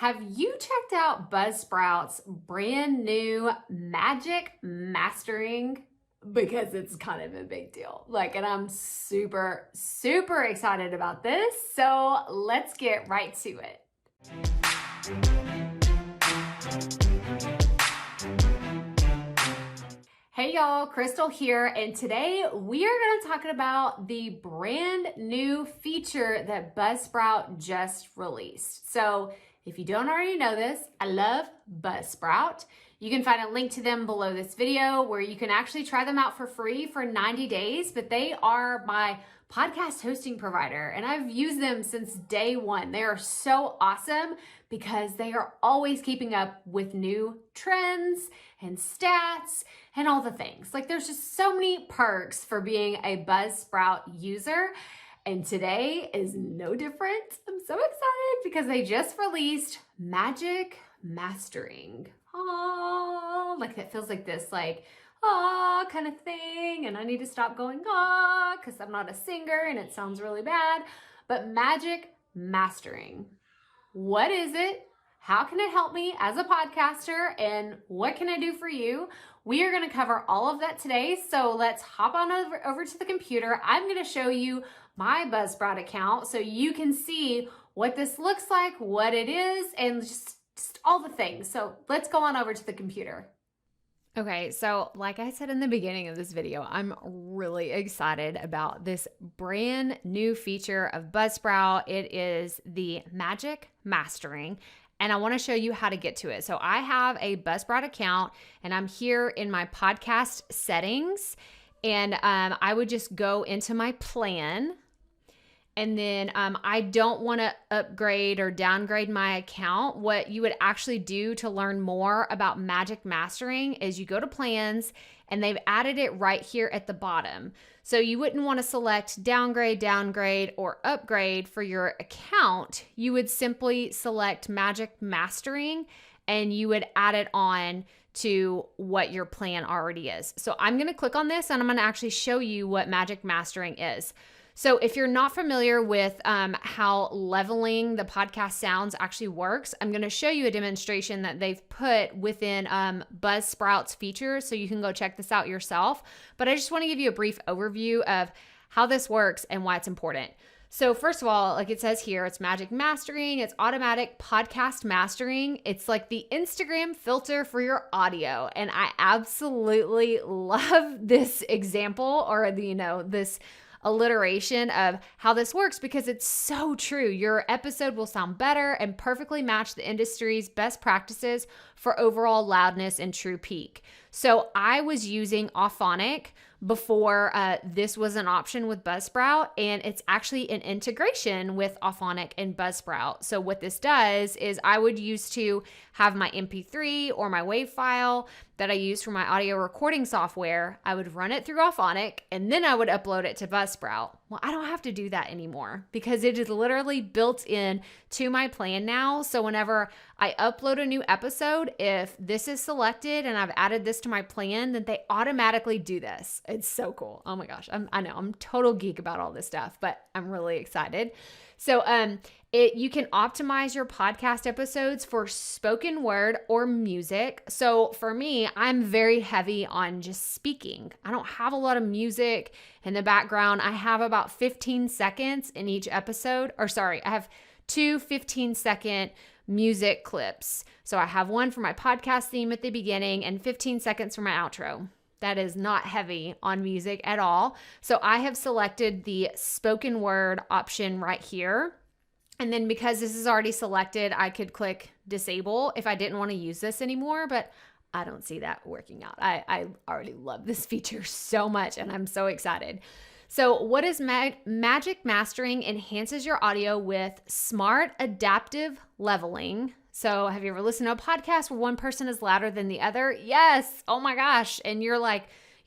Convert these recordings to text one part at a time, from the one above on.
Have you checked out BuzzSprout's brand new Magic Mastering? Because it's kind of a big deal. And I'm super, super excited about this. So let's get right to it. Hey y'all, Krystal here, and today we are going to talk about the brand new feature that BuzzSprout just released. So if you don't already know this, I love BuzzSprout. You can find a link to them below this video where you can actually try them out for free for 90 days, but they are my podcast hosting provider, and I've used them since day one. They are so awesome because they are always keeping up with new trends and stats and all the things. There's just so many perks for being a BuzzSprout user, and today is no different. I'm so excited because they just released Magic Mastering. Oh, that feels like this, kind of thing, and I need to stop going because I'm not a singer and it sounds really bad. But Magic Mastering, what is it? How can it help me as a podcaster, and what can I do for you? We are going to cover all of that today, so let's hop on over to the computer. I'm going to show you my BuzzSprout account so you can see what this looks like, what it is, and just all the things. So let's go on over to the computer. Okay, so like I said in the beginning of this video, I'm really excited about this brand new feature of BuzzSprout. It is the Magic Mastering, and I want to show you how to get to it. So I have a BuzzSprout account, and I'm here in my podcast settings, and I would just go into my plan. And then I don't want to upgrade or downgrade my account. What you would actually do to learn more about Magic Mastering is you go to plans, and they've added it right here at the bottom. So you wouldn't want to select downgrade, or upgrade for your account. You would simply select Magic Mastering, and you would add it on to what your plan already is. So I'm going to click on this, and I'm going to actually show you what Magic Mastering is. So if you're not familiar with how leveling the podcast sounds actually works, I'm going to show you a demonstration that they've put within BuzzSprout's features, so you can go check this out yourself. But I just want to give you a brief overview of how this works and why it's important. So first of all, like it says here, it's Magic Mastering. It's automatic podcast mastering. It's like the Instagram filter for your audio. And I absolutely love this example, or this alliteration of how this works, because it's so true. Your episode will sound better and perfectly match the industry's best practices for overall loudness and true peak. So I was using Auphonic before this was an option with BuzzSprout, and it's actually an integration with Auphonic and BuzzSprout. So what this does is I would used to have my MP3 or my WAV file that I use for my audio recording software. I would run it through Auphonic, and then I would upload it to BuzzSprout. Well, I don't have to do that anymore because it is literally built in to my plan now. So whenever I upload a new episode, if this is selected and I've added this to my plan, then they automatically do this. It's so cool. Oh my gosh. I know I'm total geek about all this stuff, but I'm really excited. So you can optimize your podcast episodes for spoken word or music. So for me, I'm very heavy on just speaking. I don't have a lot of music in the background. I have about 15 seconds in each episode, I have two 15-second music clips. So I have one for my podcast theme at the beginning and 15 seconds for my outro. That is not heavy on music at all. So I have selected the spoken word option right here. And then because this is already selected, I could click disable if I didn't want to use this anymore, but I don't see that working out. I already love this feature so much, and I'm so excited. So what is Magic Mastering? Enhances your audio with smart adaptive leveling. So have you ever listened to a podcast where one person is louder than the other? Yes. Oh my gosh. And you're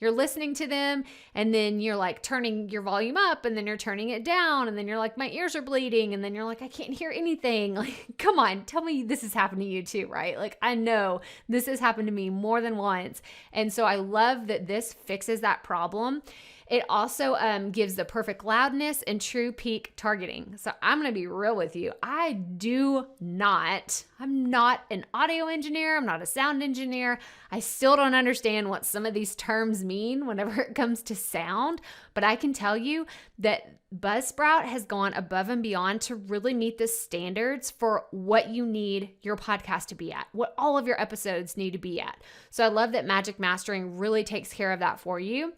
listening to them, and then you're turning your volume up, and then you're turning it down, and then you're my ears are bleeding, and then you're I can't hear anything. Come on, tell me this has happened to you too, right? I know this has happened to me more than once. And so I love that this fixes that problem. It also gives the perfect loudness and true peak targeting. So I'm going to be real with you. I'm not an audio engineer. I'm not a sound engineer. I still don't understand what some of these terms mean whenever it comes to sound, but I can tell you that BuzzSprout has gone above and beyond to really meet the standards for what you need your podcast to be at, what all of your episodes need to be at. So I love that Magic Mastering really takes care of that for you.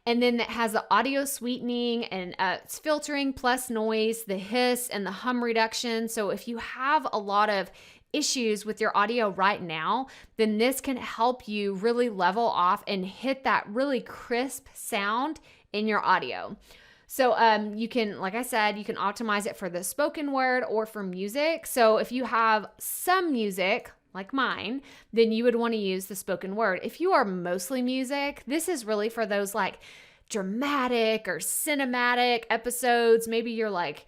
And then it has the audio sweetening and it's filtering plus noise, the hiss and the hum reduction. So if you have a lot of issues with your audio right now, then this can help you really level off and hit that really crisp sound in your audio. So you can, like I said, you can optimize it for the spoken word or for music. So if you have some music, like mine, then you would want to use the spoken word. If you are mostly music, this is really for those like dramatic or cinematic episodes. Maybe you're like,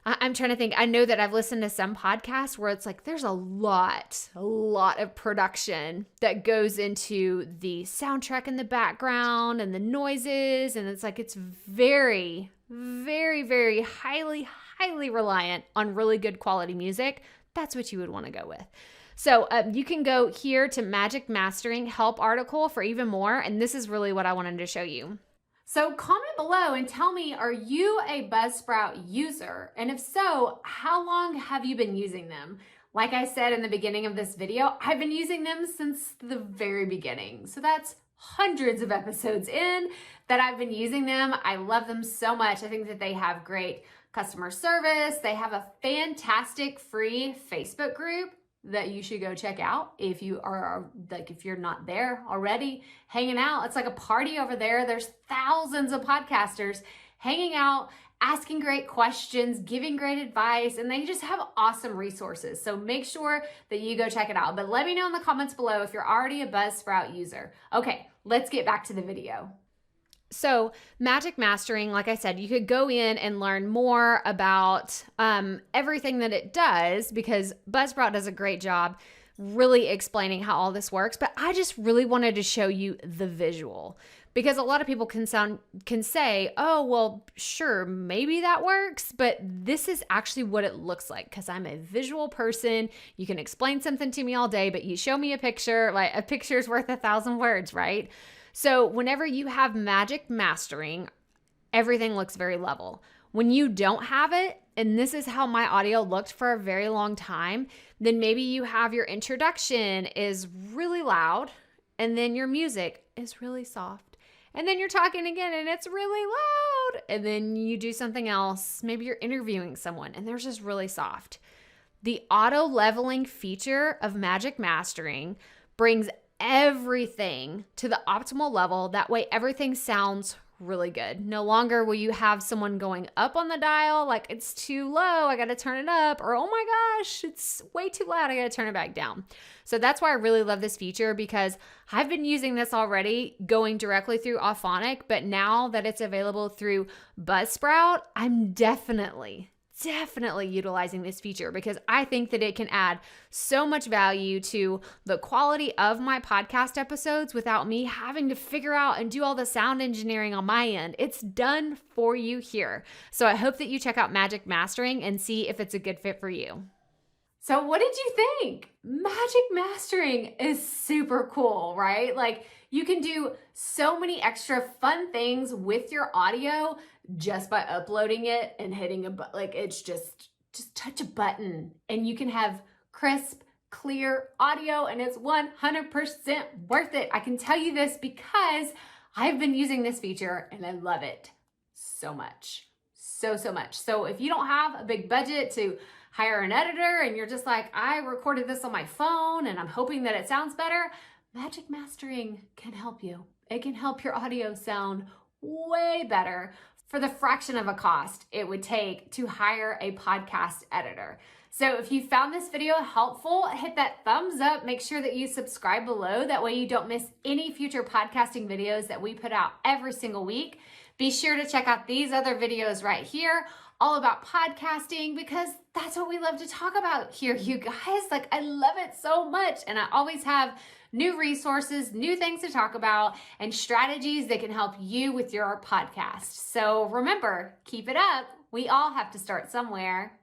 I'm trying to think. I know that I've listened to some podcasts where it's like there's a lot of production that goes into the soundtrack in the background and the noises. And it's like it's very, very, very highly reliant on really good quality music. That's what you would want to go with. So you can go here to Magic Mastering Help article for even more. And this is really what I wanted to show you. So comment below and tell me, are you a BuzzSprout user? And if so, how long have you been using them? Like I said in the beginning of this video, I've been using them since the very beginning. So that's hundreds of episodes in that I've been using them. I love them so much. I think that they have great customer service. They have a fantastic free Facebook group that you should go check out if you are like, if you're not there already hanging out. It's like a party over there. There's thousands of podcasters hanging out, asking great questions, giving great advice, and they just have awesome resources. So make sure that you go check it out. But let me know in the comments below if you're already a BuzzSprout user. Okay, let's get back to the video. So Magic Mastering, like I said, you could go in and learn more about everything that it does because BuzzSprout does a great job really explaining how all this works. But I just really wanted to show you the visual because a lot of people can say, oh, well, sure, maybe that works. But this is actually what it looks like because I'm a visual person. You can explain something to me all day, but you show me a picture, like a picture's worth 1,000 words, right? So whenever you have Magic Mastering, everything looks very level. When you don't have it, and this is how my audio looked for a very long time, then maybe you have your introduction is really loud, and then your music is really soft. And then you're talking again, and it's really loud. And then you do something else. Maybe you're interviewing someone, and they're just really soft. The auto leveling feature of Magic Mastering brings everything to the optimal level. That way everything sounds really good. No longer will you have someone going up on the dial like it's too low, I got to turn it up, or oh my gosh, it's way too loud, I got to turn it back down. So that's why I really love this feature because I've been using this already going directly through Auphonic, but now that it's available through Buzzsprout, I'm definitely utilizing this feature because I think that it can add so much value to the quality of my podcast episodes without me having to figure out and do all the sound engineering on my end. It's done for you here. So I hope that you check out Magic Mastering and see if it's a good fit for you. So what did you think? Magic Mastering is super cool, right? Like you can do so many extra fun things with your audio just by uploading it and hitting a button. Like it's just touch a button and you can have crisp, clear audio and it's 100% worth it. I can tell you this because I've been using this feature and I love it so much. So much. So if you don't have a big budget to hire an editor and you're just like, I recorded this on my phone and I'm hoping that it sounds better, Magic Mastering can help you. It can help your audio sound way better for the fraction of a cost it would take to hire a podcast editor. So if you found this video helpful, hit that thumbs up. Make sure that you subscribe below. That way you don't miss any future podcasting videos that we put out every single week. Be sure to check out these other videos right here. all about podcasting, because that's what we love to talk about here, you guys. Like, I love it so much. And I always have new resources, new things to talk about, and strategies that can help you with your podcast. So remember, keep it up. We all have to start somewhere.